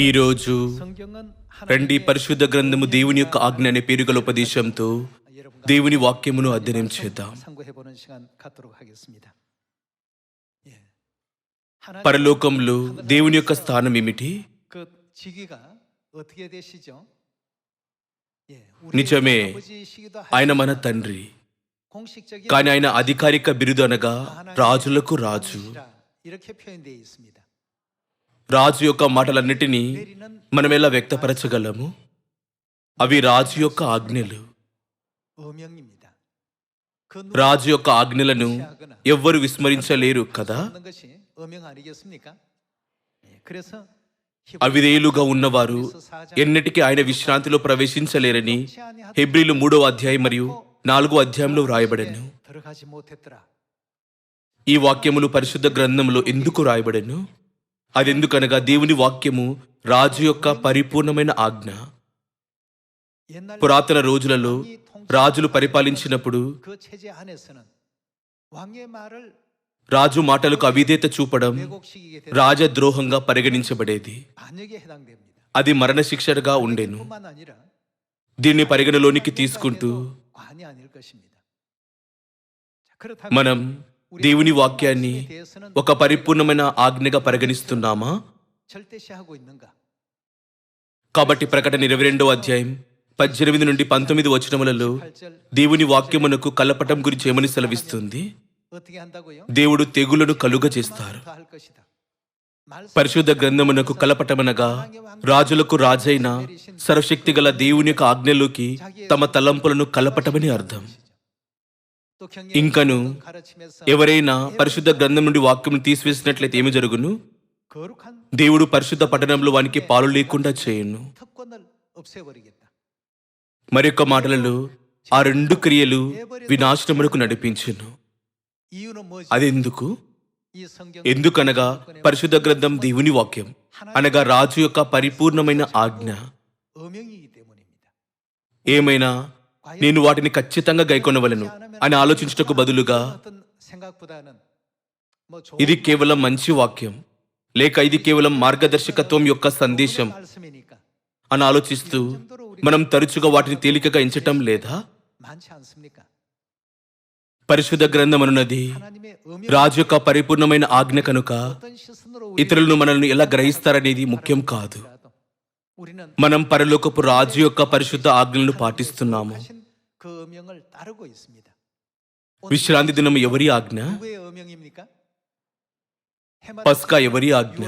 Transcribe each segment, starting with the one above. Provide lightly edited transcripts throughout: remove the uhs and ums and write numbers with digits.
ఈరోజు రండి పరిశుద్ధ గ్రంథము దేవుని యొక్క ఆజ్ఞ అనే పేరుగల ఉపదేశంతో దేవుని వాక్యమును అధ్యయనం చేద్దాం. పరలోకంలో దేవుని యొక్క స్థానం ఏమిటి? నిజమే, ఆయన మన తండ్రి. కానీ ఆయన అధికారిక బిరుదు అనగా రాజులకు రాజు. రాజు యొక్క మాటలన్నిటినీ మనం ఎలా వ్యక్తపరచగలము? అవి రాజు యొక్క ఆజ్ఞలు. రాజు యొక్క ఆజ్ఞలను ఎవ్వరు విస్మరించలేరు కదా. అవిధేయులుగా ఉన్నవారు ఎన్నటికీ ఆయన విశ్రాంతిలో ప్రవేశించలేరని హెబ్రీలు 3వ అధ్యాయం మరియు 4వ అధ్యాయంలో వ్రాయబడెను. ఈ వాక్యములు పరిశుద్ధ గ్రంథంలో ఎందుకు రాయబడెను? అదెందుకనగా దేవుని వాక్యము రాజు యొక్క పరిపూర్ణమైన ఆజ్ఞ. పురాతన రోజులలో రాజులు పరిపాలించినప్పుడు రాజు మాటలకు అవిధేయత చూపడం రాజద్రోహంగా పరిగణించబడేది. అది మరణశిక్షగా ఉండేను. దీన్ని పరిగణలోనికి తీసుకుంటూ మనం దేవుని వాక్యాన్ని ఒక పరిపూర్ణమైన ఆజ్ఞగా పరిగణిస్తున్నామా? కాబట్టి ప్రకటన 22వ అధ్యాయం 18 నుండి 19 వచనములలో దేవుని వాక్యమునకు కలపటం గురించి ఏమని సెలవిస్తుంది? దేవుడు తెగులను కలుగజేస్తారు. పరిశుద్ధ గ్రంథమునకు కలపటమనగా రాజులకు రాజైన సర్వశక్తి గల దేవుని యొక్క ఆజ్ఞలోకి తమ తలంపులను కలపటమని అర్థం. ఇంకను ఎవరైనా పరిశుద్ధ గ్రంథం నుండి వాక్యం తీసివేసినట్లయితే ఏమి జరుగును? దేవుడు పరిశుద్ధ పట్టణంలో వానికి పాలు లేకుండా చేయును. మరొక మాటలలో ఆ 2 క్రియలు వినాశనమునకు నడిపించును. అదెందుకు? ఎందుకనగా పరిశుద్ధ గ్రంథం దేవుని వాక్యం అనగా రాజు యొక్క పరిపూర్ణమైన ఆజ్ఞ. ఏమైనా నేను వాటిని ఖచ్చితంగా గైకొనవలను అని ఆలోచించుటకు బదులుగా ఇది కేవలం మంచి వాక్యం లేక ఇది కేవలం మార్గదర్శకత్వం యొక్క సందేశం అని ఆలోచిస్తూ మనం తరచుగా వాటిని తేలికగా ఎంచటం లేదా? పరిశుద్ధ గ్రంథం అనున్నది రాజు యొక్క పరిపూర్ణమైన ఆజ్ఞ కనుక ఇతరులను మనల్ని ఎలా గ్రహిస్తారనేది ముఖ్యం కాదు. మనం పరలోకపు రాజు యొక్క పరిశుద్ధ ఆజ్ఞలను పాటిస్తున్నాము. విశ్రాంతి దినం ఎవరి ఆజ్ఞ? పస్కా ఎవరి ఆజ్ఞ?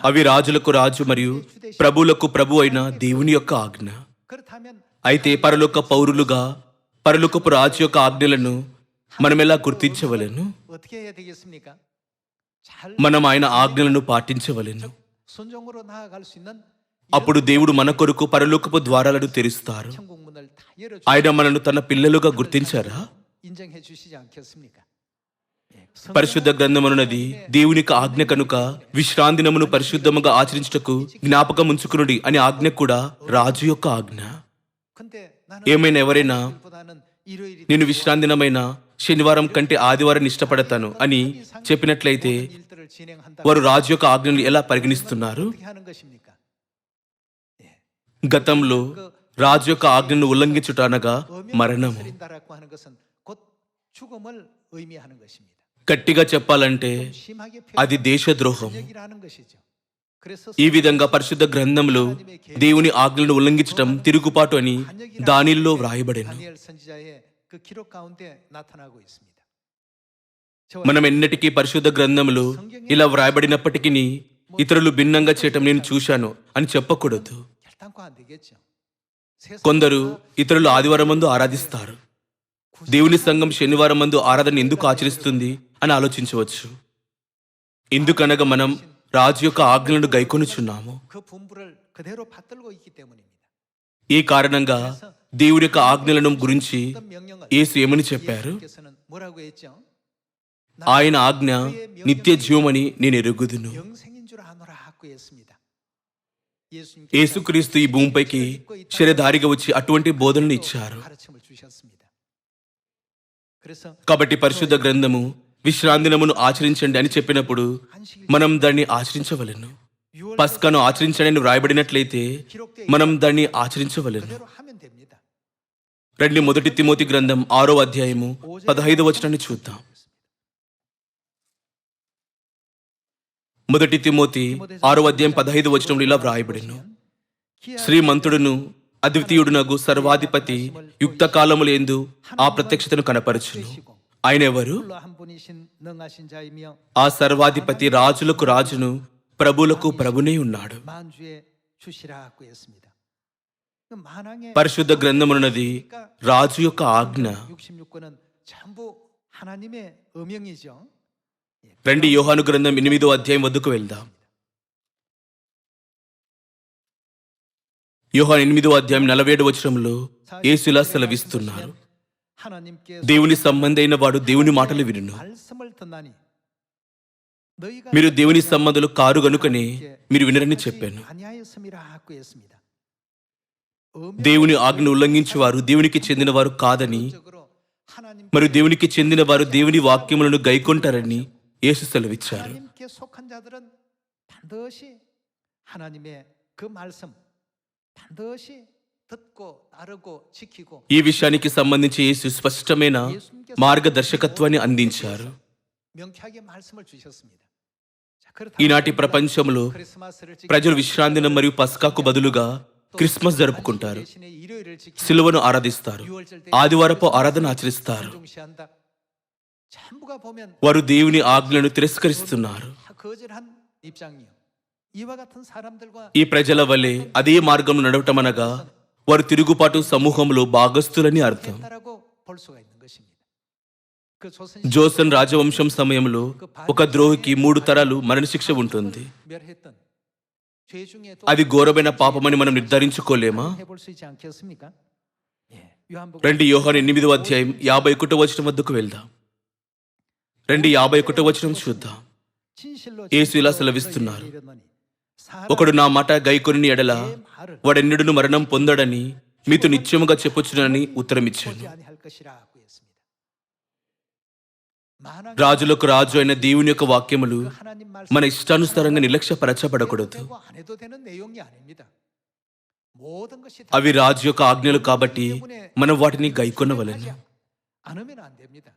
అవి రాజులకు రాజు మరియు ప్రభువులకు ప్రభు అయిన దేవుని యొక్క ఆజ్ఞ. అయితే పరలోక పౌరులుగా పరలోకపు రాజు యొక్క ఆజ్ఞలను మనం ఎలా గుర్తించవలెను? మనం ఆయన ఆజ్ఞలను పాటించవలెను. అప్పుడు దేవుడు మన కొరకు పరలోకపు ద్వారాలను తెరుస్తారు. ఆయన మనను తన పిల్లలుగా గుర్తించారా? పరిశుద్ధ గ్రంథమనున్నది దేవునికి ఆజ్ఞ కనుక విశ్రాంతినమును పరిశుద్ధముగా ఆచరించుటకు జ్ఞాపకం ఉంచుకునుడి అని ఆజ్ఞ కూడా రాజు యొక్క ఆజ్ఞ. ఏమైనా ఎవరైనా నేను విశ్రాంతినమైన శనివారం కంటే ఆదివారం ఇష్టపడతాను అని చెప్పినట్లయితే వారు రాజు యొక్క ఆజ్ఞను ఎలా పరిగణిస్తున్నారు? గతంలో రాజు యొక్క ఆజ్ఞను ఉల్లంఘించుట అనగా మరణము. గట్టిగా చెప్పాలంటే అది దేశద్రోహం. ఈ విధంగా పరిశుద్ధ గ్రంథంలో దేవుని ఆజ్ఞలను ఉల్లంఘించటం తిరుగుబాటు అని దానిల్లో వ్రాయబడెను. మనం ఎన్నటికీ పరిశుద్ధ గ్రంథంలో ఇలా వ్రాయబడినప్పటికీ ఇతరులు భిన్నంగా చేయటం నేను చూశాను అని చెప్పకూడదు. కొందరు ఇతరులు ఆదివారం మందు ఆరాధిస్తారు. దేవుని సంఘం శనివారం మందు ఆరాధన ఎందుకు ఆచరిస్తుంది అని ఆలోచించవచ్చు. ఎందుకనగా మనం రాజు యొక్క ఆజ్ఞలను గైకొనుచున్నాము. ఈ కారణంగా దేవుడి యొక్క ఆజ్ఞలను గురించి యేసు ఏమని చెప్పారు? ఆయన ఆజ్ఞ నిత్య జీవమని నేను ఎరుగుదును. యేసుక్రీస్తు ఈ భూమిపైకి శరీరధారిగా వచ్చి అటువంటి బోధనలు ఇచ్చారు. కాబట్టి పరిశుద్ధ గ్రంథము విశ్రాంతి దినమును ఆచరించండి అని చెప్పినప్పుడు మనం దాన్ని ఆచరించవలెను. పస్కాను ఆచరించండి అని వ్రాయబడినట్లయితే మనం దాన్ని ఆచరించవలెను. 그대로 하면 됩니다. రండి మొదటి తిమోతి గ్రంథం 6వ అధ్యాయము 15వ వచనాన్ని చూద్దాం. మొదటి తిమోతి 6వ అధ్యాయం 15వ వచనంలో ఇలా వ్రాయబడిను. శ్రీమంతుడును అద్వితీయుడునగు సర్వాధిపతి యుక్త కాలములందు ఆ ప్రత్యక్షతను కనపరచును. ఆయన ఎవరు? 홀로 한 분이신 능하신 자이며 ఆ సర్వాధిపతి రాజులకు రాజును ప్రభులకు ప్రభునే ఉన్నాడు. 만주의 주시라고 했습니다. 그 만왕의 పరిశుద్ధ గ్రంథమున్నది రాజు యొక్క ఆజ్ఞ. 66권은 전부 하나님의 어명이죠. రండి యోహాను గ్రంథం 8వ అధ్యాయం వద్దకు వెళ్దాం. యోహాను 8వ అధ్యాయం 47వ వచనంలో యేసు ఇలా సెలవిస్తున్నారు. 하나님께서 దేవుని సంబంధైన వాడు దేవుని మాటలు వినును. 말씀을 듣나니 너희가 మీరు దేవుని సంబంధులు కారు గనుకనే మీరు వినరని చెప్పాను. 아니하였음이라고 했습니다. దేవుని ఆజ్ఞ ఉల్లంఘించేవారు దేవునికి చెందినవారు కాదని, 적으로 하나님 మరియు దేవునికి చెందిన వారు దేవుని వాక్యములను గైకొంటారని యేసు సెలవిచ్చారు. 하나님께 속한 자들은 반드시 하나님의 그 말씀 반드시 듣고 따르고 지키고 ఈ విషయానికి సంబంధించి యేసు స్పష్టమైన మార్గదర్శకత్వాన్ని అందించారు. 명쾌하게 말씀을 주셨습니다. 자, 그렇다면 ఈనాటి ప్రపంచంలో 크리스마스를 지키고 ప్రజలు విశ్రాంతి దినం మరియు పస్కాకు బదులుగా క్రిస్మస్ జరుపుకుంటారు. 대신에 일요일을 지키고 సిలువను ఆరాధిస్తారు. ఆదివారపు ఆరాధన ఆచరిస్తారు. 중시한다. 전부가 보면 వారు దేవుని ఆజ్ఞలను తిరస్కరిస్తున్నారు. 다 거절한 입장이요. 이와 같은 사람들과 ఈ ప్రజల వలె అదే మార్గంలో నడవటం అనగా వారు తిరుగుబాటు సమూహంలో భాగస్థులని అర్థం. 했다라고 볼 수가 있는 것입니다. 그 조선 జోసన్ రాజవంశం సమయంలో ఒక ద్రోహికి 3 తరాలు మరణశిక్ష ఉంటుంది. 멸했던 죄 중에 또 అది ఘోరమైన పాపమని మనం నిర్ధారించుకోలేమా? 해볼 수 있지 않겠습니까? 예, 요한복음 రండి యోహాను 8వ అధ్యాయం 51వ వచనం వద్దకు వెళ్దాం. రండి 51వ వచనం చూద్దాం. 진실로 యేసు ఇలా 진실로 సెలవిస్తున్నారు. 너희에게 이르노니 ఒకడు నా మాట గైకొని ఎడల 내 말을 వాడెన్నడూను మరణం పొందడని మీతో నిశ్చయముగా చెప్పుచునని ఉత్తరమిచ్చాను. 보지 아니할 것이라고 했습니다. 만왕의 రాజులకు రాజు అయిన దేవుని యొక్క వాక్యములు 그 하나님 మన 말씀 ఇష్టానుసారంగా నిర్లక్ష్యపరచబడకూడదు. 되고 안 해도 되는 내용이 아닙니다. 모든 것이 다 అవి రాజు యొక్క ఆజ్ఞలు కాబట్టి మనం వాటిని గైకొనవలెను. 않으면 안 됩니다.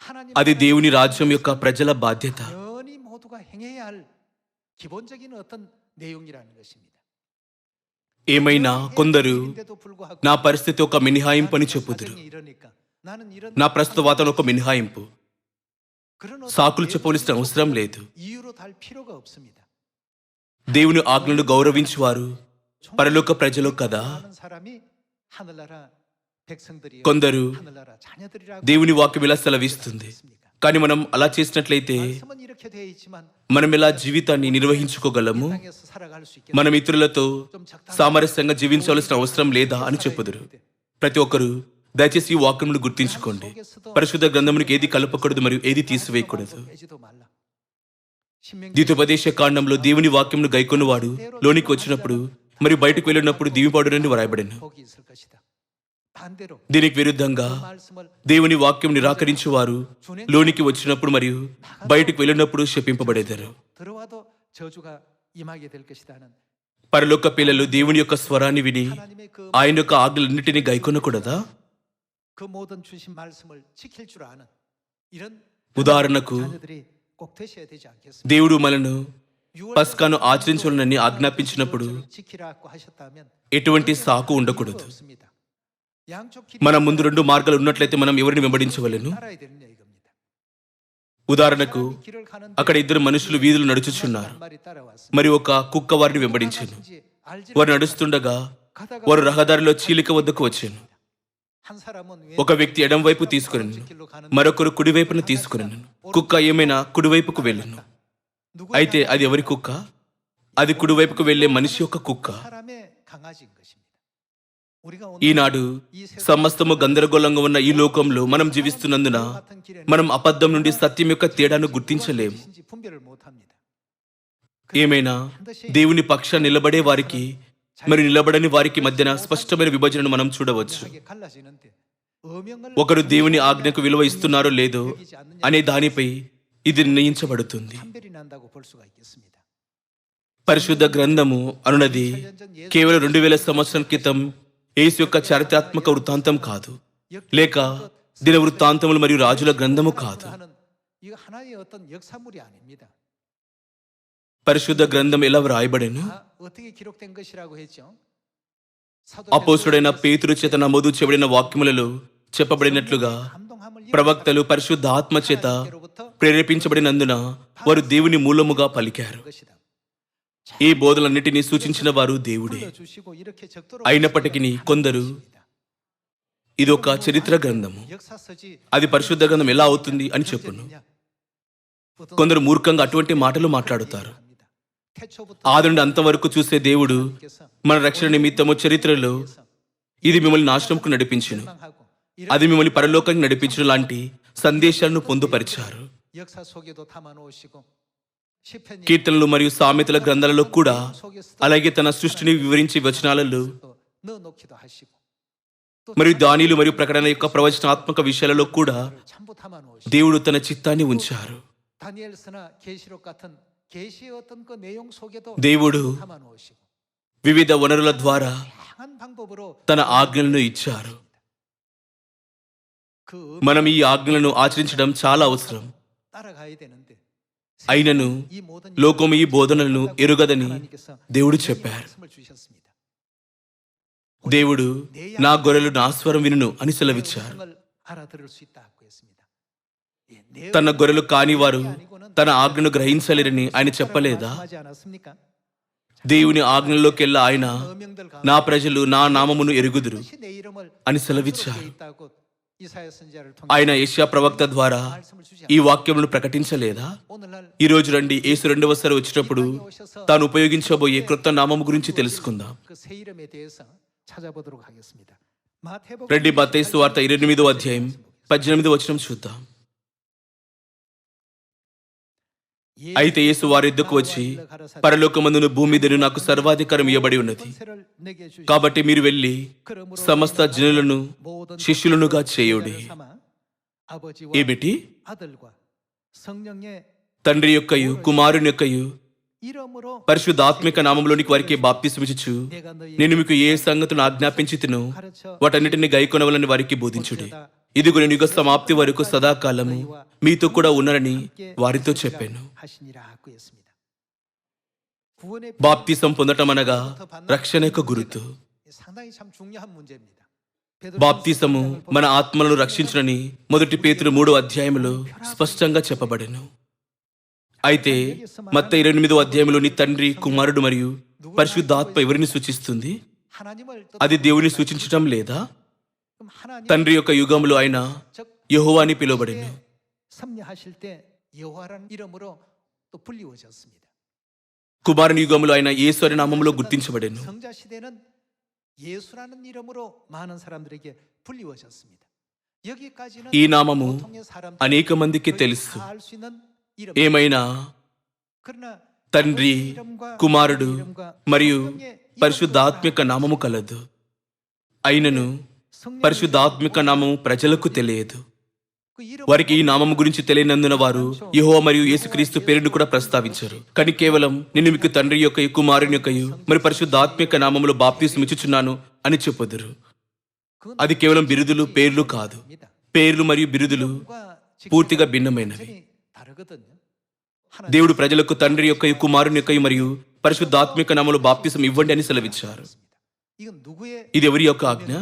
하나님 అది దేవుని రాజ్యం యొక్క ప్రజల బాధ్యత. 당연히 모두가 행해야 할 기본적인 어떤 내용이라는 것입니다. ఏమైనా కొందరు 인데도 불구하고 నా పరిస్థితి ఒక మినహాయింపు అని చెప్పుదురు. 가정이 이러니까 나는 이런 నా ప్రస్తుత వాతావరణం ఒక మినహాయింపు. 그런 어떤 సాకులు చెప్పవలసిన అవసరం లేదు. 이유로 달 필요가 없습니다. దేవుని ఆజ్ఞలను గౌరవించువారు పరలోక ప్రజలు కదా. 많은 사람이 하늘나라 백성들이 కొందరు 하늘나라 자녀들이라고 దేవుని వాక్యం ఇలా సెలవిస్తుంది. కానీ మనం అలా చేసినట్లయితే 말씀은 이렇게 되어 있지만 మనం ఎలా జీవితాన్ని నిర్వహించుకోగలము? 땅에서 살아갈 수 있게 మనం ఇతరులతో 좀 적당히 సామరస్యంగా జీవించవలసిన అవసరం లేదా అని చెప్పుదురు. ప్రతి ఒక్కరూ దయచేసి ఈ వాక్యమును గుర్తించుకోండి. పరిశుద్ధ గ్రంథమునికి ఏది కలపకూడదు మరియు ఏది తీసివేయకూడదు. 빼지도 말라. 신명기 ద్వితోపదేశ కాండంలో దేవుని వాక్యమును గైకొనువాడు లోనికి వచ్చినప్పుడు మరియు బయటకు వెళ్ళినప్పుడు దీవిపాడునని వ్రాయబడెను. 복이 있을 것이다. 반대로 దీనికి విరుద్ధంగా 그 말씀을 దేవుని వాక్యం నిరాకరించువారు లోనికి వచ్చినప్పుడు మరియు బయటకు వెళ్ళినప్పుడు శపింపబడేదారు. 들어와도 저주가 임하게 될 것이다는 పరలోక పిల్లలు దేవుని యొక్క స్వరాన్ని విని 하나님의 그, ఆయన యొక్క ఆజ్ఞలన్నిటినీ గైకొనకూడదా? 그 모든 주신 말씀을 지킬 줄 아는 이런 ఉదాహరణకు 자녀들이 꼭 되셔야 되지 않겠습니까? దేవుడు మనను పస్కాను ఆచరించాలని ఆజ్ఞాపించినప్పుడు 지키라고 하셨다면 ఎటువంటి సాకు ఉండకూడదు. 없습니다. 양쪽 길이 మన ముందు 2 మార్గాలు ఉన్నట్లయితే మనం ఎవరిని వెంబడించవలెను? 따라야 되는 얘기입니다. ఉదాహరణకు 사람이 길을 가는데 అక్కడ 2 మనుషులు వీధులు నడుచుచున్నారు. 한 마리 따라왔습니다. మరి ఒక కుక్క వారిని వెంబడించెను. 알지 వారు నడుస్తుండగా 가다가 వారు రహదారిలో చీలిక వద్దకు వచ్చాను. 한 사람은 ఒక వ్యక్తి ఎడం వైపు తీసుకుని 길로 가는 మరొకరు కుడివైపున తీసుకుని కుక్క ఏమైనా కుడివైపుకు వెళ్ళను. అయితే అది ఎవరి కుక్క? అది కుడివైపుకు వెళ్లే మనిషి యొక్క కుక్క. 사람의 강아지인 것입니다. 우리가 오늘 ఈనాడు సమస్తము గందరగోళంగా ఉన్న ఈ లోకంలో మనం జీవిస్తున్నందున మనం అబద్ధం నుండి సత్యం యొక్క తేడాను గుర్తించలేము. 무엇인지 분별을 못합니다. ఏమైనా దేవుని పక్షాన నిలబడే వారికి మరి నిలబడని వారికి మధ్యన స్పష్టమైన విభజనను మనం చూడవచ్చు. 하게 갈라지는데 어명을 ఒకరు దేవుని ఆజ్ఞకు విలువ ఇస్తున్నారో లేదో అనే దానిపై ఇది నిర్ణయించబడుతుంది. 판별이 난다고 볼 수가 있겠습니다. పరిశుద్ధ గ్రంథము అనునది కేవలం 2000 సంవత్సరం క్రితం యేసు యొక్క చారిత్రాత్మక వృత్తాంతం కాదు, లేక దిన వృత్తాంతములు మరియు రాజుల గ్రంథము కాదు. 하는 이거 하나의 어떤 역사물이 아닙니다. పరిశుద్ధ గ్రంథం ఎలా వ్రాయబడెను? 어떻게 기록된 것이라고 했죠? అపోస్తుడైన పేతురు చేత నమోదు చేయబడిన వాక్యములలో చెప్పబడినట్లుగా ప్రవక్తలు పరిశుద్ధ ఆత్మ చేత ప్రేరేపించబడినందున వారు దేవుని మూలముగా పలికారు. ఈ బోధలన్నిటినీ సూచించిన వారు దేవుడే. అయినప్పటికీ కొందరు ఇది ఒక చరిత్ర గ్రంథము, అది పరిశుద్ధ గ్రంథం ఎలా అవుతుంది అని చెప్పును. కొందరు మూర్ఖంగా అటువంటి మాటలు మాట్లాడుతారు. ఆది నుండి అంతవరకు చూసే దేవుడు మన రక్షణ నిమిత్తము చరిత్రలో ఇది మిమ్మల్ని నాశనంకు నడిపించును, అది మిమ్మల్ని పరలోకానికి నడిపించడం లాంటి సందేశాలను పొందుపరిచారు. కీర్తనలు మరియు సామెతల గ్రంథాలలో కూడా అలాగే తన సృష్టిని వివరించే వచనాలలో మరియు దానిలు మరియు ప్రకటన యొక్క ప్రవచనాత్మక విషయాలలో కూడా దేవుడు తన చిత్తాన్ని ఉంచారు. దేవుడు వివిధ వనరుల ద్వారా తన ఆజ్ఞలను ఇచ్చారు. మనం ఈ ఆజ్ఞలను ఆచరించడం చాలా అవసరం. అయినను లోకము ఈ బోధనలను ఎరుగదని దేవుడు చెప్పారు. దేవుడు నా గొర్రెలు నా స్వరం వినును అని సెలవిచ్చారు. తన గొర్రెలు కాని వారు తన ఆజ్ఞను గ్రహించలేరని ఆయన చెప్పలేదా? దేవుని ఆజ్ఞల్లోకెల్లా ఆయన నా ప్రజలు నా నామమును ఎరుగుదురు అని సెలవిచ్చారు. ఆయన యెషయా ప్రవక్త ద్వారా ఈ వాక్యములను ప్రకటించలేదా? ఈ రోజు రండి, యేసు రెండవసారి వచ్చినప్పుడు తాను ఉపయోగించబోయే క్రొత్త నామము గురించి తెలుసుకుందాం. రండి, మత్తయి సువార్త 28వ అధ్యాయం 18వ వచనం చూద్దాం. అయితే యేసు వారి యొద్దకు వచ్చి, పరలోకమందును భూమి మీదను నాకు సర్వాధికారం ఇవ్వబడి ఉన్నది, కాబట్టి మీరు వెళ్ళి సమస్త జనులను శిష్యులనుగా చేయుడి. ఏమిటి? తండ్రి యొక్కయు కుమారుని యొక్కయు పరిశుద్ధాత్మిక నామములోనికి వారికి బాప్తిసమిచ్చుచు నేను మీకు ఏ సంగతులను ఆజ్ఞాపించితినో వాటన్నిటిని గైకొనవలని వారికి బోధించుడి. ఇదిగో నేను యుగ సమాప్తి వరకు సదాకాలము మీతో కూడా ఉన్నానని వారితో చెప్పాను. బాప్తిసం పొందటం అనగా రక్షణ యొక్క గుర్తు. బాప్తిసము మన ఆత్మలను రక్షించునని 1 పేతురు 3వ అధ్యాయములో స్పష్టంగా చెప్పబడెను. అయితే మత్తయి 28వ అధ్యాయంలోని తండ్రి, కుమారుడు మరియు పరిశుద్ధాత్మ ఎవరిని సూచిస్తుంది? అది దేవుని సూచించటం లేదా? తండ్రి యొక్క యుగంలో ఆయన యెహోవా అని పిలువబడెను. కుమారుని యుగంలో ఆయన యేసు అనే నామములో గుర్తించబడెను. ఈ నామము అనేక మందికి తెలుసు. ఏమైనా తండ్రి, కుమారుడు మరియు పరిశుద్ధాత్మిక నామము కలదు. అయినను పరిశుద్ధాత్మిక నామము ప్రజలకు తెలియదు. వారికి ఈ నామము గురించి తెలియనందున వారు యెహోవా మరియు యేసుక్రీస్తు పేరును కూడా ప్రస్తావించారు. కానీ కేవలం నేను మీకు తండ్రి యొక్క, కుమారుని యొక్క మరి పరిశుద్ధాత్మిక నామములో బాప్తిసం ఇచ్చుచున్నాను అని చెప్పుదురు. అది కేవలం బిరుదులు, పేర్లు కాదు. పేర్లు మరియు బిరుదులు పూర్తిగా భిన్నమైనవి. దేవుడు ప్రజలకు తండ్రి యొక్క, కుమారుని యొక్క మరియు పరిశుద్ధాత్మిక నామములో బాప్తిసం ఇవ్వండి అని సెలవిచ్చారు. ఇది ఎవరి యొక్క ఆజ్ఞ?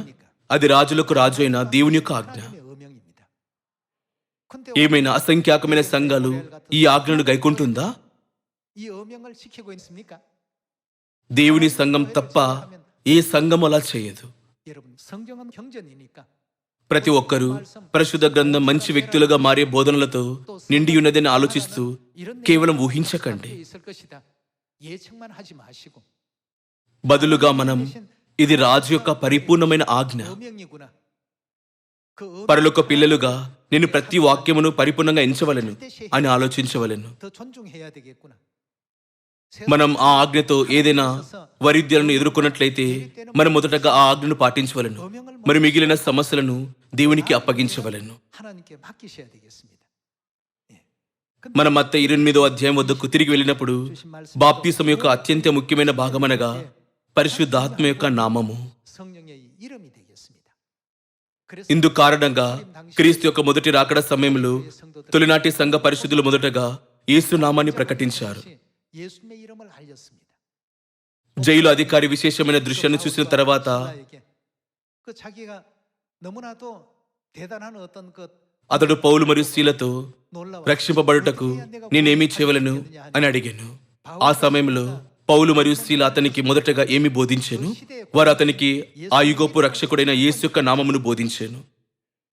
అది రాజులకు రాజు అయిన దేవుని యొక్క ఆజ్ఞ. ఏమైనా అసంఖ్యాకమైన సంఘాలు ఈ ఆజ్ఞను గైకొంటుందా? దేవుని సంఘం తప్ప ఏ సంఘం అలా చేయదు. ప్రతి ఒక్కరూ పరిశుద్ధ గ్రంథం మంచి వ్యక్తులుగా మారే బోధనలతో నిండి ఉన్నదని ఆలోచిస్తూ కేవలం ఊహించకండి. బదులుగా మనం ఇది రాజు యొక్క పరిపూర్ణమైన ఆజ్ఞ. పరలోక పిల్లలుగా నేను ప్రతి వాక్యమును పరిపూర్ణంగా ఎంచవలెను అని ఆలోచించవలెను. మనం ఆ ఆజ్ఞతో ఏదైనా వైరుధ్యాలను ఎదుర్కొన్నట్లయితే మనం మొదటగా ఆ ఆజ్ఞను పాటించవలను. మరి మిగిలిన సమస్యలను దేవునికి అప్పగించవలను. 하나님께 맡기셔야 되겠습니다. 예. మన మత్తయి 28వ అధ్యాయం వద్దకు తిరిగి వెళ్ళినప్పుడు బాప్తిసం యొక్క అత్యంత ముఖ్యమైన భాగమనగా పరిశుద్ధాత్మ యొక్క నామము. 성령의 이름이 되겠습니다. 그래서 ఇందు కారణంగా క్రీస్తు యొక్క మొదటి రాకడ సమయంలో తొలినాటి సంఘ పరిశుద్ధులు మొదటగా యేసు నామాన్ని ప్రకటించారు. 예수님의 이름을 알렸습니다. జైలు అధికారి విశేషమైన దృశ్యాన్ని చూసిన తర్వాత 그 자기가 너무나도 대단한 어떤 그 అతడు పౌలు మరియు శీలతో 놀라워 రక్షింపబడుటకు నేనేమీ చేయవలను అని అడిగాను. ఆ సమయంలో పౌలు మరియు శీల అతనికి మొదటగా ఏమి బోధించాను? వారు అతనికి ఆ యుగోపు రక్షకుడైన యేసు యొక్క నామమును బోధించాను.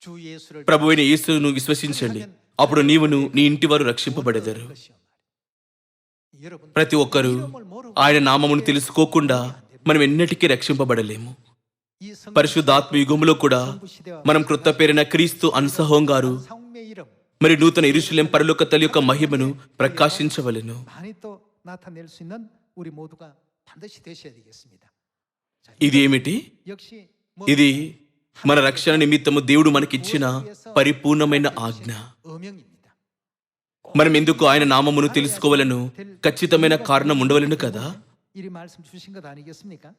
주 예수를 ప్రభువైన యేసును విశ్వసించండి, అప్పుడు నీవును నీ ఇంటి వారు రక్షింపబడెదరు. 여러분 ప్రతి ఒక్కరూ ఆయన నామమును తెలుసుకోకుండా మనం ఎన్నటికీ రక్షింపబడలేము. 이 성- పరిశుద్ధాత్మ యుగములో కూడా మనం క్రొత్త పేరైన క్రీస్తు అన్సహోం గారు 성령의 이름 మరి నూతన యెరూషలేము పరలోక తల్లి యొక్క మహిమను ప్రకాశించవలెను. 많이 또 나타낼 수 있는 우리 모두가 반드시 되셔야 되겠습니다. 자, ఇది ఏమిటి? 역시 뭐 ఇది మన రక్షణ నిమిత్తము దేవుడు మనకిచ్చిన పరిపూర్ణమైన ఆజ్ఞ. 어명입니다. మనం ఎందుకు ఆయన నామమును తెలుసుకోవలను ఖచ్చితమైన కారణం ఉండవలెను కదా. 이리 말씀 주신 것 아니겠습니까?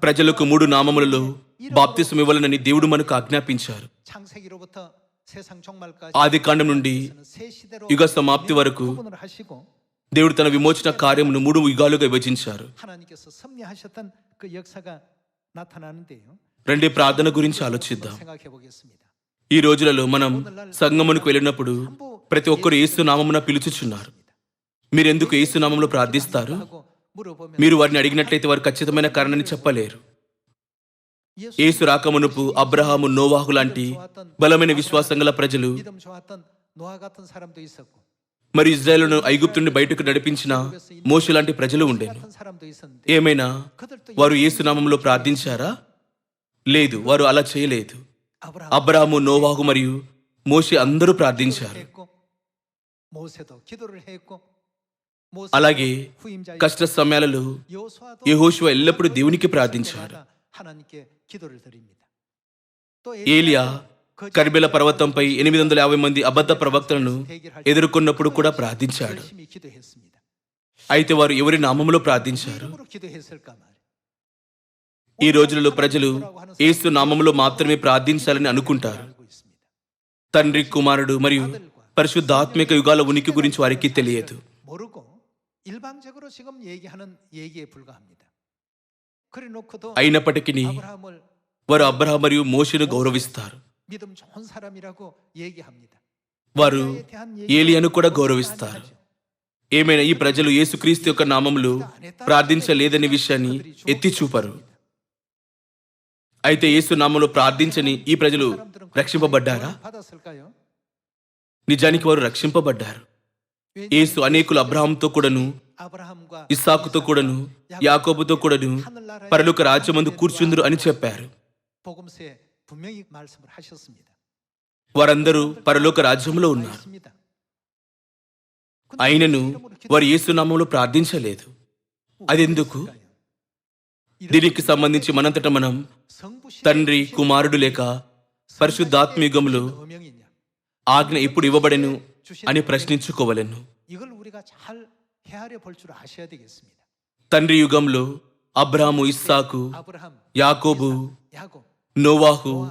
ప్రజలకు 3 నామములలో బాప్తిసం ఇవ్వాలనని దేవుడు మనకు ఆజ్ఞాపించారు. 창세기로부터 세상 종말까지 ఆదికాండం నుండి 세 시대로 యుగ సమాప్తి వరకు 구분을 하시고 దేవుడు తన విమోచన కార్యమును 3 యుగాలుగా విభజించారు. 하나님께서 섭리하셨던 그 역사가 나타나는데요. రండి ప్రార్థన గురించి ఆలోచిద్దాం. 생각해 보겠습니다. ఈ రోజులలో మనం సంగమునకు వెళ్ళినప్పుడు ప్రతి ఒక్కరు యేసు నామమున పిలుచుచున్నారు. మీరెందుకు యేసు నామములో ప్రార్థిస్తారు? 하고 물어보면 మీరు వారిని అడిగినట్లయితే వారు ఖచ్చితమైన కారణాన్ని చెప్పలేరు. యేసు రాకమునుపు అబ్రహాము, నోవాహు లాంటి బలమైన విశ్వాసం గల ప్రజలు 믿음 좋았던 노아 같은 사람도 있었고 మరి ఇజ్రాయేలును ఐగుప్తు నుండి బయటకు నడిపించిన మోషే లాంటి ప్రజలు ఉండేను. 같은 사람도 있었는데 ఏమైనా 그들도 వారు యేసు నామములో ప్రార్థించారా? లేదు, వారు అలా చేయలేదు. 아브라함 అబ్రహాము, నోవాహు మరియు మోషే అందరూ ప్రార్థించారు. 했고 모세도 기도를 했고 అలాగే 후임자 కష్ట సమయాలలో 여호수아도 యెహోషువ ఎల్లప్పుడూ దేవునికి ప్రార్థించాడు. 하나님께 기도를 드립니다. 또 ఏలియా కర్బెల పర్వతంపై 850 మంది అబద్ధ ప్రవక్తలను ఎదుర్కొన్నప్పుడు కూడా ప్రార్థించాడు. 열심히 기도했습니다. అయితే వారు ఎవరి నామములో ప్రార్థించారు? 이름으로 기도했을까 말이에요. ఈ రోజులలో ప్రజలు యేసు నామములో మాత్రమే ప్రార్థించాలని అనుకుంటారు. 알고 있습니다. తండ్రి, కుమారుడు మరియు పరిశుద్ధాత్మిక యుగాల ఉనికి గురించి వారికి తెలియదు. 모르고 일방적으로 지금 얘기하는 얘기에 불과합니다. 그래놓고도 అయినప్పటికీ 아브라함을 వారు అబ్రహాం మరియు మోషేను గౌరవిస్తారు. 믿음 좋은 사람이라고 얘기합니다. వారు 엘리야에 대한 ఏలియాను కూడా 얘기를 గౌరవిస్తారు. 하죠. ఏమైనా ఈ ప్రజలు యేసుక్రీస్తు యొక్క నామములో ప్రార్థించలేదనే విషయాన్ని ఎత్తి చూపరు. అయితే యేసు నామములో ప్రార్థించని ఈ ప్రజలు రక్షింపబడ్డారా? 받았을까요? నిజానికి వారు రక్షింపబడ్డారు. యేసు అనేకులు అబ్రహాంతో కూడాను, 아브라함과 ఇస్సాకుతో కూడాను, యాకోబుతో కూడాను పరలోక రాజ్యమందు కూర్చుందురు అని చెప్పారు. 복음서에 분명히 말씀을 하셨습니다. వారందరూ పరలోక రాజ్యంలో ఉన్నారు. 있습니다. అయినను వారు యేసు నామములో ప్రార్థించలేదు. అదెందుకు? దీనికి సంబంధించి మనంతట మనం తండ్రి, కుమారుడు లేక పరిశుద్ధాత్మ యుగములో 어명이냐? ఆజ్ఞ ఎప్పుడు ఇవ్వబడెను అని ప్రశ్నించుకోవలెను. 이걸 우리가 잘 헤아려 볼 줄 아셔야 되겠습니다. తండ్రి యుగంలో అబ్రాహాము, ఇస్సాకు, 아브라함, యాకోబు, 야곱, నోవాహు,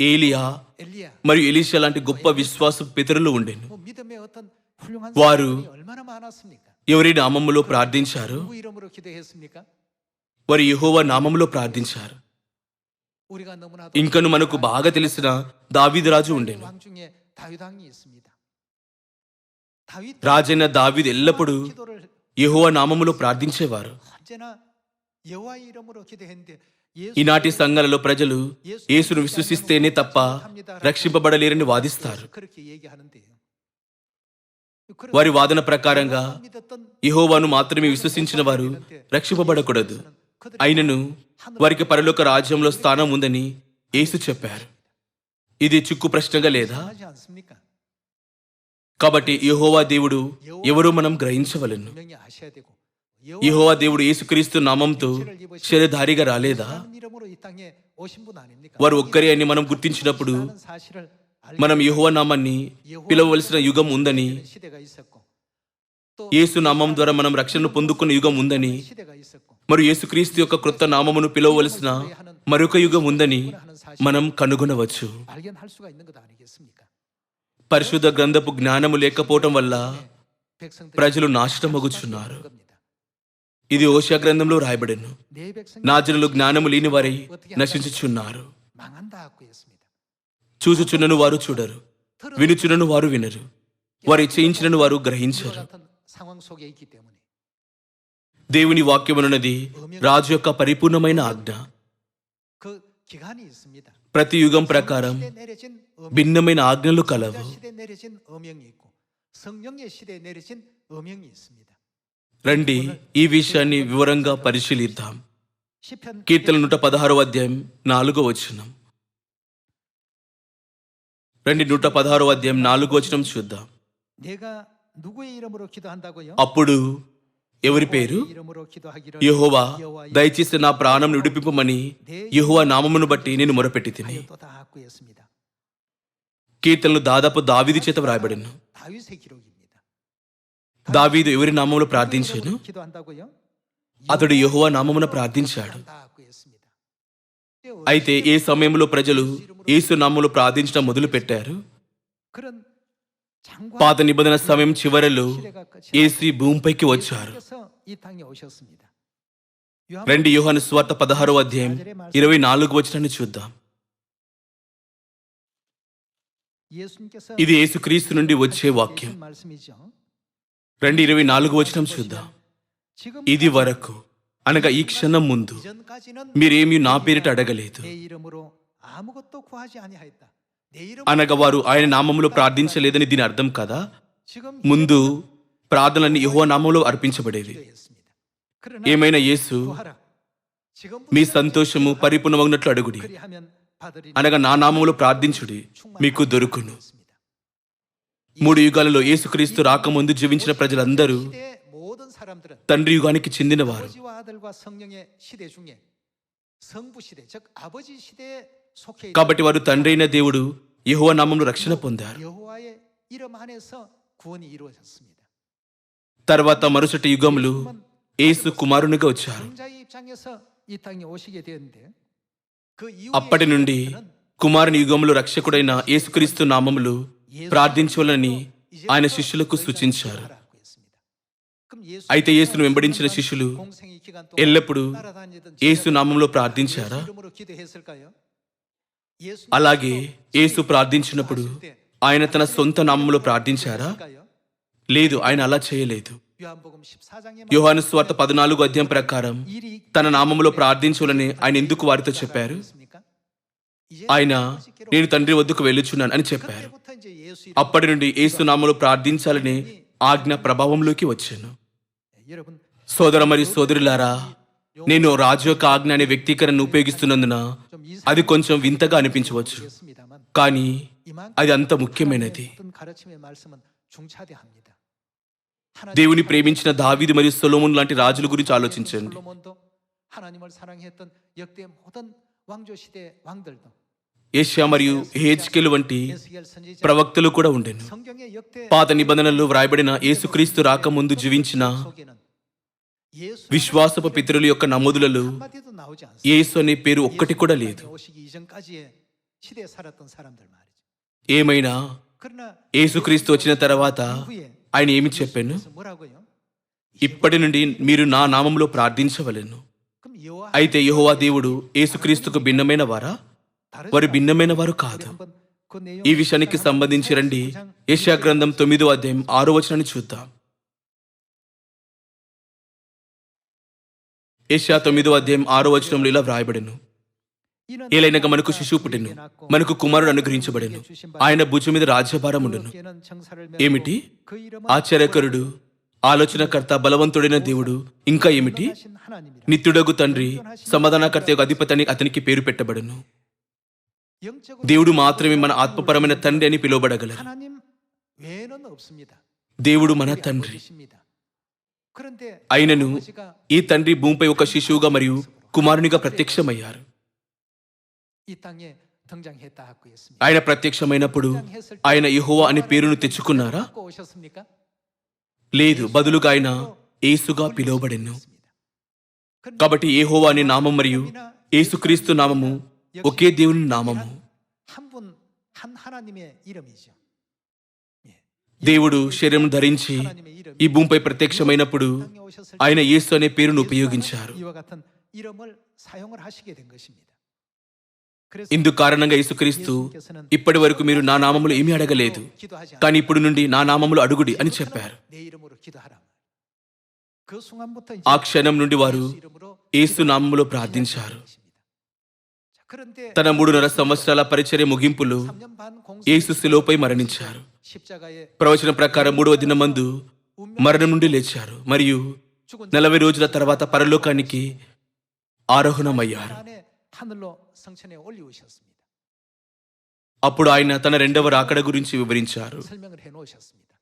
ఏలియా 엘리야, మరియు ఎలీషా లాంటి గొప్ప విశ్వాస పితరులు ఉండెను. 뭐 믿음의 어떤 훌륭한 వారు 사람들이 얼마나 많았습니까? ఎవరి నామములో ప్రార్థించారు? 누구 이름으로 기도했습니까? వారు యెహోవా నామములో ప్రార్థించారు. 우리가 너무나도 ఇంకను మనకు బాగా తెలిసిన దావీదు రాజు ఉండెను. 왕 중에 다윗 왕이 있습니다. 다윗 రాజైన దావీదు ఎల్లప్పుడూ 기도를 యెహోవా నామములో ప్రార్థించేవారు. 언제나 여호와의 이름으로 기도했는데 예수 ఈనాటి సంఘాలలో ప్రజలు యేసును విశ్వసిస్తేనే తప్ప రక్షింపబడలేరని వాదిస్తారు. 그렇게 얘기하는데요. వారి వాదన ప్రకారంగా 믿었던 యెహోవాను మాత్రమే విశ్వసించిన వారు రక్షింపబడకూడదు. అయినను వారికి పరలోక రాజ్యంలో స్థానం ఉందని యేసు చెప్పారు. ఇది చిక్కు ప్రశ్నగా లేదా? 하지 않습니까? కాబట్టి యెహోవా దేవుడు ఎవరో మనం గ్రహించవలెను. 분명히 아셔야 되고 యెహోవా దేవుడు యేసుక్రీస్తు నామంతో శరీరధారిగా రాలేదా? 예수라는 이름으로 이 땅에 오신 분 아닙니까? వారు ఒక్కరే అని మనం గుర్తించినప్పుడు 예수라는 사실을 알게 మనం యెహోవా నామాన్ని పిలవవలసిన యుగం ఉందని, 되는 시대가 있었고 또 యేసు నామం ద్వారా మనం రక్షణను పొందుకున్న యుగం ఉందని, 시대가 있었고 మరియు యేసుక్రీస్తు యొక్క క్రొత్త నామమును పిలవవలసిన మరొక యుగం ఉందని మనం కనుగొనవచ్చు. 발견할 수가 있는 것 아니겠습니까? పరిశుద్ధ గ్రంథపు జ్ఞానము లేకపోవటం వల్ల 백성들이 ప్రజలు నాశనమగుచున్నారు. 겁니다. ఇది హోషేయ గ్రంథంలో రాయబడెను. 내 백성이 నా జనులు జ్ఞానము లేని వారై నశించుచున్నారు. 망한다 하고 했습니다. చూచుచున్నను వారు చూడరు, వినుచున్నను వారు వినరు, వారు చేయించినను వారు 이와 గ్రహించరు. 같은 상황 속에 있기 때문에 దేవుని వాక్యమునున్నది రాజు యొక్క పరిపూర్ణమైన ఆజ్ఞ. 그 기간이 있습니다. ప్రతి యుగం ప్రకారం 시대에 내려진 어명, భిన్నమైన ఆజ్ఞలు కలవు. 시대에 내려진 어명이 있고 성령의 시대에 내려진 어명이 있습니다. రండి ఈ విషయాన్ని వివరంగా పరిశీలిద్దాం. 시편 కీర్తన 116వ అధ్యాయం 4వ వచనం. రండి 116వ అధ్యాయం 4వ వచనం చూద్దాం. 내가 누구의 이름으로 기도한다고요? అప్పుడు ఎవరి పేరు? 내 이름으로 기도하기를 యెహోవా దయచేసి నా ప్రాణం విడిపింపమని యెహోవా నామమును బట్టి నేను మొరపెట్టి తిని. 또다 하고 했습니다. కీర్తనలు దాదాపు దావీదు చేత వ్రాయబడిను. 다윗의 기록입니다. దావీదు ఎవరి నామములో ప్రార్థించాను? 기도한다고요? అతడు యెహోవా నామమున ప్రార్థించాడు. 다 하고 했습니다. అయితే ఏ సమయంలో ప్రజలు యేసు నామములో ప్రార్థించడం మొదలు పెట్టారు? 그런 장관 పాత నిబంధన సమయం చివరలో 시대가 끝이 యేసు ఈ భూమిపైకి వచ్చారు. 예수님께서 이 땅에 오셨습니다. రండి యోహాను సువార్త 16వ అధ్యాయం 24వ వచనాన్ని చూద్దాం. 예수님께서 ఇది యేసుక్రీస్తు నుండి వచ్చే వాక్యం. 하신 말씀이죠. రండి 24వ వచనం చూద్దాం. 지금 ఇది వరకు అనగా ఈ క్షణం ముందు 이전까지는 మీరేమీ నా పేరిట అడగలేదు. 내 이름으로 아무것도 구하지 아니하였다. 내 이름 అనగా వారు ఆయన నామములో ప్రార్థించలేదని దీని అర్థం కదా. 지금 ముందు ప్రార్థనలన్నీ యెహోవా నామములో అర్పించబడేవి. 기도했습니다. 그러나 ఏమైనా యేసు 구하라. 지금 మీ సంతోషము పరిపూర్ణమగినట్లు అడుగుడి, 그리하면 받으리니 అనగా నా నామములో ప్రార్థించుడి, మీకు దొరుకును. 했습니다. 3 యుగాలలో యేసుక్రీస్తు రాకముందు జీవించిన ప్రజలందరూ 시대의 모든 사람들은 తండ్రి యుగానికి చెందినవారు. 아버지와 아들과 성령의 시대 중에 성부 시대 즉 아버지 시대에 속해 있는 కాబట్టి వారు తండ్రి అయిన దేవుడు యెహోవా నామములో రక్షణ పొందారు. 여호와의 이름 안에서 구원이 이루어졌습니다. తర్వాత మరుసటి యుగములు యేసు కుమారునిగా వచ్చారు. 성자의 입장에서 이 땅에 오시게 되었는데 그 అప్పటి నుండి కుమారుని యుగములో రక్షకుడైన యేసుక్రీస్తు నామములో ప్రార్థించవలని ఆయన శిష్యులకు సూచించారు. అయితే యేసును వెంబడించిన శిష్యులు ఎల్లప్పుడూ యేసు నామములో ప్రార్థించారా? అలాగే యేసు ప్రార్థించినప్పుడు ఆయన తన సొంత నామములో ప్రార్థించారా? లేదు, ఆయన అలా చేయలేదు. యోహాను సువార్త 14వ అధ్యాయం ప్రకారం తన నామములో ప్రార్థించాలని ఆయన ఎందుకు వారితో చెప్పారు? ఆయన నేను తండ్రి వద్దకు వెళ్ళుచున్నాను అని చెప్పారు. అప్పటి నుండి యేసు నామములో ప్రార్థించాలని ఆజ్ఞ ప్రభావంలోకి వచ్చాను. సోదర మరియు సోదరులారా, నేను రాజు యొక్క ఆజ్ఞ అనే వ్యక్తీకరణను ఉపయోగిస్తున్నందున అది కొంచెం వింతగా అనిపించవచ్చు, కానీ అది అంత ముఖ్యమైనది. దేవుని ప్రేమించిన దావీదు మరియు సొలొమోను లాంటి రాజుల గురించి ఆలోచించండి. 하나님을 사랑했던 역대 모든 왕조 시대 왕들도 యెషయా మరియు యెహెజ్కేలు వంటి 에스겔 선지자 ప్రవక్తలు కూడా ఉండెను. 성경의 역대 పాత నిబంధనల్లో వ్రాయబడిన యేసుక్రీస్తు రాకముందు జీవించిన 속에는 예수 విశ్వాసపు పితరుల యొక్క నమోదులలో 한마디도 나오지 않습니다. యేసు అనే పేరు ఒక్కటి కూడా లేదు. 오시기 이전까지의 시대에 살았던 사람들 말이죠. ఏమైనా 그러나 యేసుక్రీస్తు వచ్చిన తర్వాత 후에 ఆయన ఏమి చెప్పాను? 그래서 뭐라고요? ఇప్పటి నుండి మీరు నా నామములో ప్రార్థించవలెను. 그럼 여호와 అయితే యెహోవా దేవుడు యేసుక్రీస్తుకు భిన్నమైన వారా? వారు భిన్నమైన వారు కాదు. 한번 그 내용 ఈ విషయానికి సంబంధించి రండి యెషయా గ్రంథం 9వ అధ్యాయం 6వ వచనాన్ని చూద్దాం. యెషయా 9వ అధ్యాయం 6వ వచనంలో ఇలా వ్రాయబడెను. ఏలైనగా మనకు శిశువు పుట్టెను, మనకు కుమారుడు అనుగ్రహించబడెను, ఆయన భుజం మీద రాజ్యభారం ఉండును. ఏమిటి? ఆశ్చర్యకరుడు, ఆలోచనకర్త, బలవంతుడైన దేవుడు, ఇంకా ఏమిటి? నిత్యుడగు తండ్రి, సమాధానకర్త యొక్క అధిపతి అని అతనికి పేరు పెట్టబడును. దేవుడు మాత్రమే మన ఆత్మపరమైన తండ్రి అని పిలువబడగలరు. 하나님 외에는 없습니다. దేవుడు మన 우리 తండ్రి. 아버지십니다. 그런데 అయినను 아버지가 ఈ తండ్రి భూమిపై ఒక శిశువుగా మరియు కుమారునిగా ప్రత్యక్షమయ్యారు. 이 땅에 등장했다 하고 했습니다. ఆయన ప్రత్యక్షమైనప్పుడు ఆయన యెహోవా అనే పేరును తెచ్చుకున్నారా? 갖고 오셨습니까? లేదు, బదులుగా ఆయన యేసుగా పిలువబడెను. కాబట్టి యెహోవా అనే నామం మరియు యేసుక్రీస్తు నామము ఒకే దేవుని నామము. 한 하나님의 이름이죠. 예. దేవుడు శరీరం ధరించి 하나님의 이름이 ఈ భూమిపై ప్రత్యక్షమైనప్పుడు 땅에 오셨을 때 ఆయన యేసు అనే పేరును ఉపయోగించారు. 이와 같은 이름을 사용을 하시게 된 것입니다. 그래서 ఇందు కారణంగా యేసుక్రీస్తు ఇప్పటి వరకు మీరు నా నామములో ఏమీ అడగలేదు, 기도하지 కానీ ఇప్పుడు నుండి నా నామములో అడుగుడి అని చెప్పారు. 내 이름으로 기도하라. 그 순간부터 ఆ క్షణం నుండి వారు 예수 이름으로 యేసు నామములో ప్రార్థించారు. 자, 그런데 తన 3.5 సంవత్సరాల పరిచర్య ముగింపులో 3년 반 공생 యేసు శిలువపై మరణించారు. 십자가에 ప్రవచన ప్రకారం 3వ దినమందు మరణం నుండి లేచారు మరియు 40 రోజుల తర్వాత పరలోకానికి ఆరోహణమయ్యారు. 안에 하늘로 성천에 올리우셨습니다. అప్పుడు ఆయన తన 2వ రాకడ గురించి వివరించారు. 설명을 해 놓으셨습니다.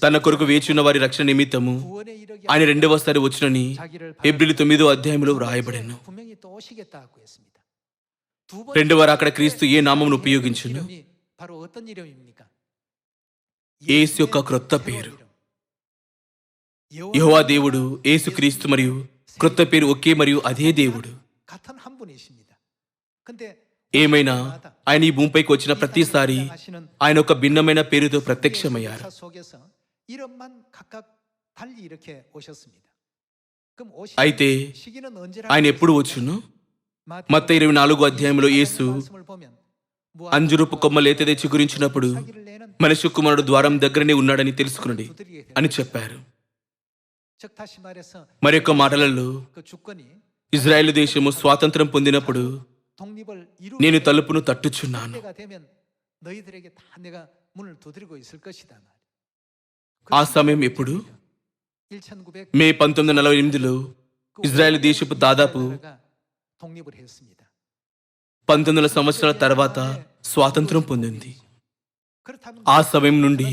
తన కొరకు వేచున్న వారి రక్షణ నిమిత్తము 구원에 이르게 ఆయన 2వసారి వచ్చునని 자기를 హెబ్రీలు 9వ అధ్యాయంలో వ్రాయబడెను. 분명히 또 오시겠다 하고 했습니다. 두 2వ రాకడ క్రీస్తు ఏ నామమును ఉపయోగించును? 이름이 바로 어떤 이름입니까? యేసు యొక్క క్రొత్త పేరు. 여호와 యెహోవా దేవుడు, యేసుక్రీస్తు మరియు క్రొత్త పేరు ఒకే మరియు అదే దేవుడు. 같은 한 분이십니다. 근데 ఏమైనా ఆయన ఈ భూమిపైకి వచ్చిన ప్రతిసారి ఆయన ఒక భిన్నమైన పేరుతో ప్రత్యక్షమయ్యారు. 역사 속에서 이름만 각각 달리 이렇게 오셨습니다. 그럼 అయితే 시기는 언제라? ఆయన ఎప్పుడు వచ్చును? మత్తయి 24వ అధ్యాయంలో యేసు 말씀을 보면 అంజురపు కొమ్మ లేత తెచ్చి గురించినప్పుడు 사기를 내는 మనిషి కుమారుడు ద్వారం దగ్గరనే ఉన్నాడని తెలుసుకునండి 두드리게 됩니다. అని చెప్పారు. 즉 다시 말해서 మరొక మాటలలో 그 주권이 ఇజ్రాయెల్ దేశము స్వాతంత్రం పొందినప్పుడు 독립을 నేను 이루게 తలుపును తట్టుచున్నాను. 때가 되면 너희들에게 다 내가 문을 두드리고 있을 것이다. ఆ సమయం ఎప్పుడు? 1900 మే 1948లో ఇజ్రాయెల్ దేశపు దాదాపు 독립을 했습니다. 1900 సంవత్సరాల తర్వాత స్వాతంత్రం పొందింది. 그렇다면 ఆ సమయం నుండి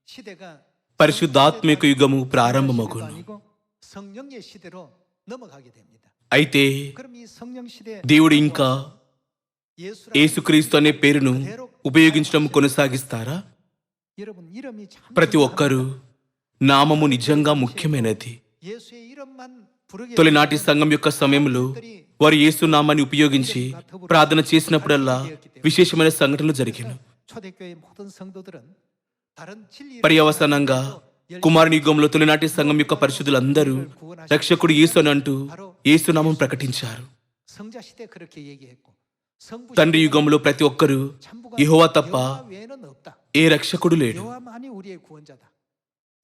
시대가 పరిశుద్ధాత్మిక యుగము ప్రారంభమగును. 아니고 성령의 시대로 넘어가게 됩니다. అయితే 그럼 이 성령 시대 దేవుడు ఇంకా 예수라는 యేసుక్రీస్తు అనే పేరును ఉపయోగించడం కొనసాగిస్తారా? 여러분 이름이 참 ప్రతి ఒక్కరూ నామము నిజంగా ముఖ్యమైనది. 예수의 이름만 부르게 తొలినాటి సంఘం యొక్క సమయంలో వారు యేసు నామాన్ని ఉపయోగించి ప్రార్థన చేసినప్పుడల్లా విశేషమైన సంఘటనలు జరిగాను. 초대교회 모든 성도들은 다른 진리 పర్యవసానంగా కుమారుని యుగంలో తొలినాటి సంఘం యొక్క పరిశుద్ధులందరూ రక్షకుడు యేసు అని అంటూ యేసు నామం ప్రకటించారు. 성자 시대 그렇게 얘기했고 성부 తండ్రి యుగంలో ప్రతి ఒక్కరూ యెహోవా తప్ప 여호와 외에는 없다. ఏ రక్షకుడు లేడు. 여호와만이 우리의 구원자다.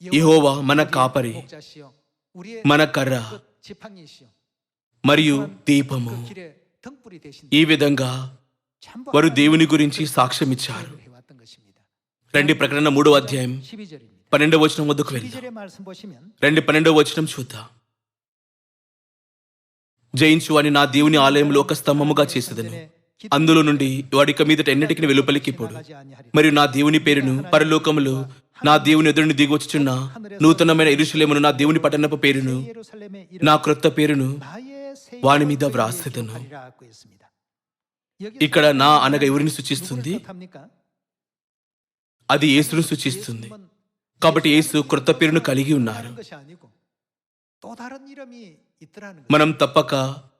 యెహోవా మన కాపరి, 목자시요 우리의 మన కర్ర 그 지팡이시요 మరియు దీపము. 그 길에 등불이 되신 ఈ విధంగా 전부 వారు దేవుని గురించి సాక్ష్యమిచ్చారు. 해왔던 것입니다. రండి ప్రకటన 3వ అధ్యాయం 12절입니다. 12వ వచనం వద్దకు వెళ్దాం. 12절의 말씀 보시면 12వ వచనం చూద్దాం. జయించు అని నా దేవుని ఆలయంలో ఒక స్తంభముగా చేసేదను, అందులో నుండి వాడిక మీదట ఎన్నటికి వెలుపలికి పోడు. మరియు నా దేవుని పేరును పరలోకములో నా దేవుని ఎదురుని దిగొచ్చుచున్న నూతనమైన యెరూషలేమును నా దేవుని పట్టణపు పేరును 예루살렘의 నా క్రొత్త పేరును 나의 새 వాని మీద 이름을 వ్రాసెదను. 기록하리라 하고 있습니다. ఇక్కడ నా అనగా ఎవరిని సూచిస్తుంది? 누구를 뜻합니까? అది యేసును సూచిస్తుంది. కాబట్టి యేసు క్రొత్త పేరును కలిగి ఉన్నారు. 다른 것이 아니고 또 다른 이름이 있더라는 거예요. మనం తప్పక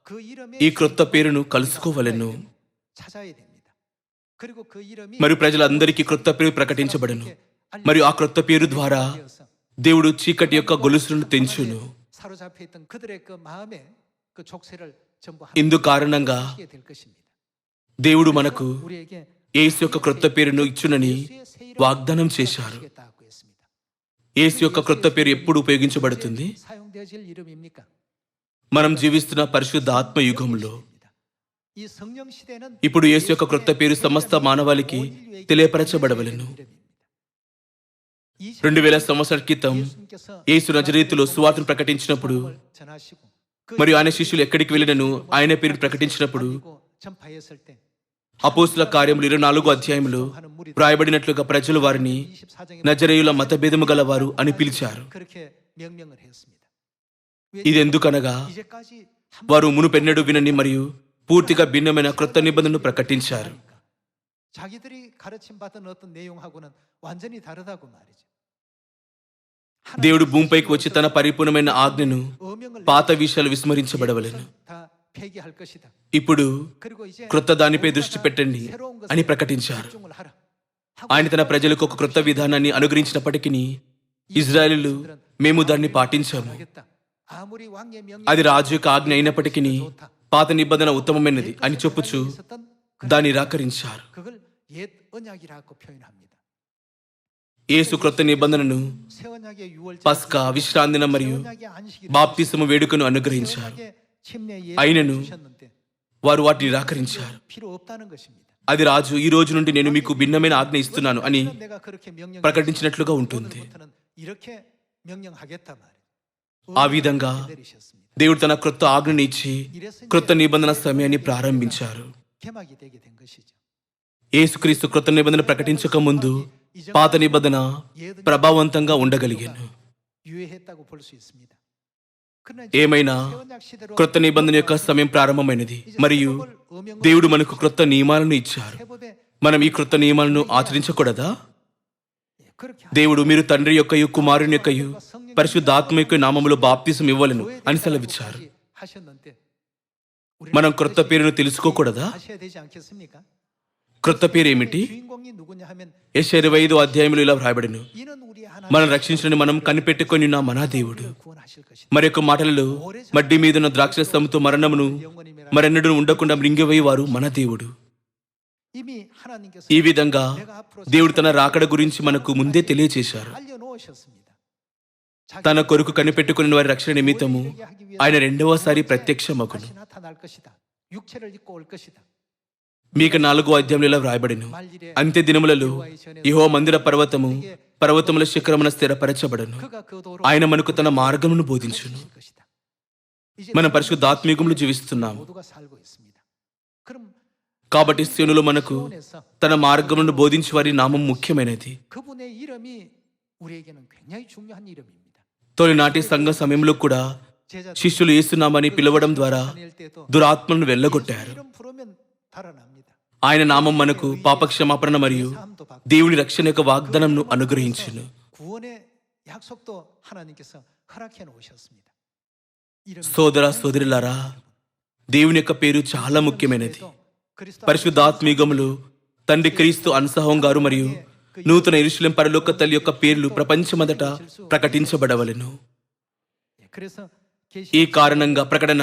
그 이름에 ఈ క్రొత్త పేరును కలుసుకోవలెను. 찾아야 됩니다. 그리고 그 이름이 మరియు ప్రజలందరికీ క్రొత్త పేరు ప్రకటించబడను. మరియు ఆ క్రొత్త పేరు ద్వారా దేవుడు చీకటి యొక్క గొలుసులను తెంచును. 사로잡혀 있던 그들의 그 마음에 그 족쇄를 전부 ఇందు కారణంగా 하게 될 것입니다. దేవుడు మనకు 우리에게 యేసు యొక్క క్రొత్త పేరును ఇచ్చునని 예수의 새 이름을 వాగ్దానం చేశారు. 하시겠다 하고 했습니다. యేసు యొక్క క్రొత్త పేరు ఎప్పుడు ఉపయోగించబడుతుంది? 사용되어질 이름입니까? మనం జీవిస్తున్న పరిశుద్ధ ఆత్మ యుగంలో. 이 성령 시대는 ఇప్పుడు యేసు యొక్క క్రొత్త పేరు సమస్త మానవాళికి తెలియపరచబడవలెను. 2000 సంవత్సరాల క్రితం యేసు నజరేతులో సువార్తను ప్రకటించినప్పుడు మరియు ఆయన శిష్యులు ఎక్కడికి వెళ్ళినను ఆయన పేరును ప్రకటించినప్పుడు అపోస్తుల కార్యములు 24 అధ్యాయములు వ్రాయబడినట్లుగా ప్రజలు వారిని 24장에 నజరేయుల మతభేదము గలవారు అని పిలిచారు. 그렇게 명령을 했습니다. ఇది ఎందుకనగా 이제까지 한 వారు మునుపెన్నడూ వినని మరియు పూర్తిగా భిన్నమైన క్రొత్త నిబంధనను ప్రకటించారు. 자기들이 가르침 받은 어떤 내용하고는 완전히 다르다고 말이죠. దేవుడు భూమిపైకి వచ్చి తన పరిపూర్ణమైన ఆజ్ఞను 어명을 పాత విషయాలు విస్మరించబడవలెను. 다 폐기할 것이다. ఇప్పుడు 그리고 이제 క్రొత్త దానిపై దృష్టి పెట్టండి 새로운 것에 అని ప్రకటించారు. 집중을 하라. ఆయన తన ప్రజలకు ఒక క్రొత్త విధానాన్ని అనుగ్రహించినప్పటికీ ఇజ్రాయేలీలు మేము దాన్ని పాటించాము. 하겠다. 아무리 왕의 명령 అది రాజు యొక్క ఆజ్ఞ అయినప్పటికీ పాత నిబంధన ఉత్తమమైనది అని చెప్పుచు దాన్ని నిరాకరించారు. 그걸 옛 언약이라고 표현합니다. యేసు క్రొత్త నిబంధనను 새 언약의 유월절, పస్కా, విశ్రాంతిన మరియు 새 언약의 안식일, బాప్తిసము వేడుకను 새 అనుగ్రహించారు. 언약의 침례 అయినను 예배를 주셨는데 వారు వాటిని నిరాకరించారు. 필요 없다는 것입니다. అది రాజు ఈ రోజు నుండి నేను మీకు భిన్నమైన ఆజ్ఞ ఇస్తున్నాను అని 내가 그렇게 명령 ప్రకటించినట్లుగా ఉంటుంది. 오늘부터는 이렇게 명령하겠다 말이에요. ఆ విధంగా 내리셨습니다. దేవుడు తన క్రొత్త ఆజ్ఞను ఇచ్చి 이래서 క్రొత్త నిబంధన సమయాన్ని ప్రారంభించారు. 개막이 되게 된 것이죠. యేసుక్రీస్తు క్రొత్త నిబంధన ప్రకటించక ముందు పాత నిబంధన ప్రభావవంతంగా ఉండగలిగాను. 유예했다고 볼 수 있습니다. 그러나 ఏమైనా 새 언약 시대로 క్రొత్త నిబంధన యొక్క సమయం ప్రారంభమైనది మరియు దేవుడు మనకు క్రొత్త నియమాలను ఇచ్చారు. 세법에 మనం ఈ క్రొత్త నియమాలను ఆచరించకూడదా? 그렇게 దేవుడు మీరు తండ్రి యొక్కయు కుమారుని యొక్కయు పరిశుద్ధాత్మ యొక్క నామములో బాప్తిసం ఇవ్వలను అని సెలవిచ్చారు. 하셨는데 మనం క్రొత్త పేరును తెలుసుకోకూడదా? 하셔야 되지 않겠습니까? క్రొత్త పేరు ఏమిటి? 주인공이 누구냐 하면 యెషయా 25 అధ్యాయములు ఇలా వ్రాయబడెను. 이는 우리 하나님 మనం రక్షించని మనం కనిపెట్టుకొని ఉన్న మన దేవుడు. 구원하실 것이다. మరొక మాటలలో మడ్డి మీదున్న ద్రాక్షరసముతో మరణమును మరెన్నడూ ఉండకుండా మృంగివేయవారు మన దేవుడు. 이미 하나님께서 ఈ విధంగా 내가 앞으로 దేవుడు తన రాకడ గురించి మనకు ముందే తెలియచేశారు. 알려놓으셨습니다. తన కొరకు కనిపెట్టుకుని వారి రక్షణ నిమిత్తము ఆయన రెండవసారి ప్రత్యక్షమగును. 다시 나타날 것이다. 육체를 입고 올 것이다. మీక 4వ అధ్యాయంలో ఇలా వ్రాయబడెను. 말일에 అంత్య దినములలో యెహోవా మందిర పర్వతముల శిఖరమున స్థిరపరచబడను. 그가 그 도로 ఆయన మనకు తన మార్గమును బోధించును. 가르치실 것이다. 이제 మనం పరిశుద్ధాత్మీకములు జీవిస్తున్నాము. 모두가 살고 있습니다. 그럼 కాబట్టి శివునిలో మనకు 시온에서 తన మార్గమును బోధించు వారి నామం ముఖ్యమైనది. 그분의 이름이 우리에게는 굉장히 중요한 이름입니다. తొలినాటి సంఘ సమయంలో కూడా 제자들 శిష్యులు యేసునామని పిలవడం ద్వారా 다닐 때도 దురాత్మలను వెళ్ళగొట్టారు. 이름 부르면 달아납니다. ఆయన నామం మనకు పాపక్షమాపణ మరియు 사함도 받고 దేవుని రక్షణ యొక్క వాగ్దానంను అనుగ్రహించును. 구원의 약속도 하나님께서 허락해 놓으셨습니다. 이름이 సోదర సోదరులారా, దేవుని యొక్క పేరు చాలా ముఖ్యమైనది. పరిశుద్ధాత్మీగములు తండ్రి క్రీస్తు అన్సహం గారు మరియు నూతన యెరూషలేము పరలోక తల్లి యొక్క పేర్లు ప్రపంచమంతటా ప్రకటించబడవలెను. 그래서 ఈ కారణంగా ప్రకటన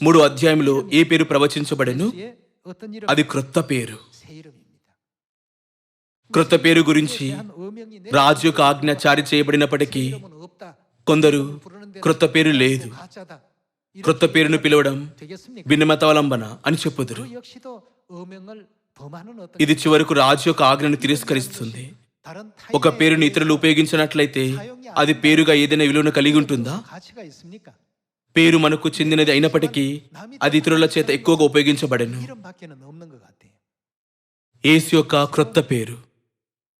3 అధ్యాయంలో ఏ పేరు ప్రవచించబడెను? 예수의 어떤 이름? అది క్రొత్త పేరు. 새 이름입니다. క్రొత్త పేరు గురించి 대한 어명이 రాజు యొక్క ఆజ్ఞ జారీ చేయబడినప్పటికీ 이름은 없다. కొందరు క్రొత్త పేరు లేదు, 가짜다. క్రొత్త పేరును పిలవడం 되겠습니까? భిన్నమతావలంబన అని చెప్పుదురు. 그 역시도 어명을 범하는 어떤 ఇది చివరకు రాజు యొక్క ఆజ్ఞను తిరస్కరిస్తుంది. 다른 ఒక పేరును ఇతరులు ఉపయోగించినట్లయితే అది పేరుగా ఏదైనా విలువను కలిగి ఉంటుందా? 가치가 있습니까? పేరు మనకు చెందినది అయినప్పటికీ అది ఇతరుల చేత ఎక్కువగా ఉపయోగించబడెను. 이름밖에는 없는 것 같아요. యేసు యొక్క క్రొత్త పేరు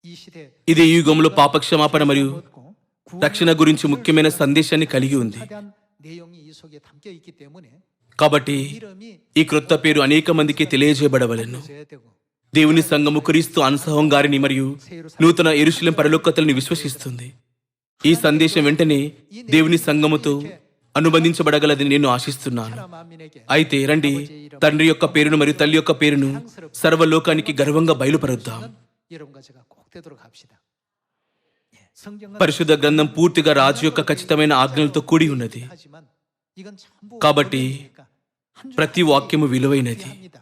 이 시대 ఇది ఈ యుగంలో పాపక్షమాపణ మరియు 얻고 రక్షణ గురించి ముఖ్యమైన సందేశాన్ని కలిగి ఉంది. 차대한 내용이 이 속에 담겨 있기 때문에 కాబట్టి 이름이 ఈ క్రొత్త పేరు అనేక మందికి తెలియజేయబడవలెను. 져야 되고 దేవుని సంఘము క్రీస్తు అన్సహం గారిని మరియు నూతన యెరూషలేము పరలోకతలను విశ్వసిస్తుంది. ఈ సందేశం వెంటనే దేవుని సంఘముతో అనుబంధించబడగలదని నేను ఆశిస్తున్నాను. 사람 만민에게 అయితే రండి, తండ్రి యొక్క పేరును మరియు తల్లి యొక్క పేరును సర్వలోకానికి గర్వంగా బయలుపరుద్దాం. 여러분과 제가 꼭 되도록 합시다. 예, 성경은 పరిశుద్ధ గ్రంథం పూర్తిగా రాజు యొక్క ఖచ్చితమైన ఆజ్ఞలతో కూడి ఉన్నది. 하지만 이건 전부 కాబట్టి 어명이니까 한 줄 ప్రతి వాక్యము విలువైనది. 합니다.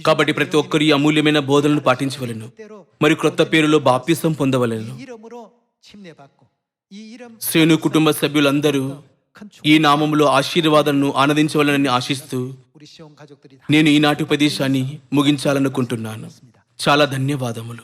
కాబట్టి ప్రతి ఒక్కరు ఈ అమూల్యమైన బోధనను పాటించవలెను 때로 మరియు క్రొత్త పేరులో బాప్తిసం పొందవలెను. 이름으로 침례받고 이 이름 శ్రేణు కుటుంబ సభ్యులందరూ 큰 ఈ నామములో ఆశీర్వాదాలను ఆనందించవలనని ఆశిస్తూ 우리 시온 가족들이 다 నేను ఈనాటి ఉపదేశాన్ని ముగించాలనుకుంటున్నాను. చాలా ధన్యవాదములు.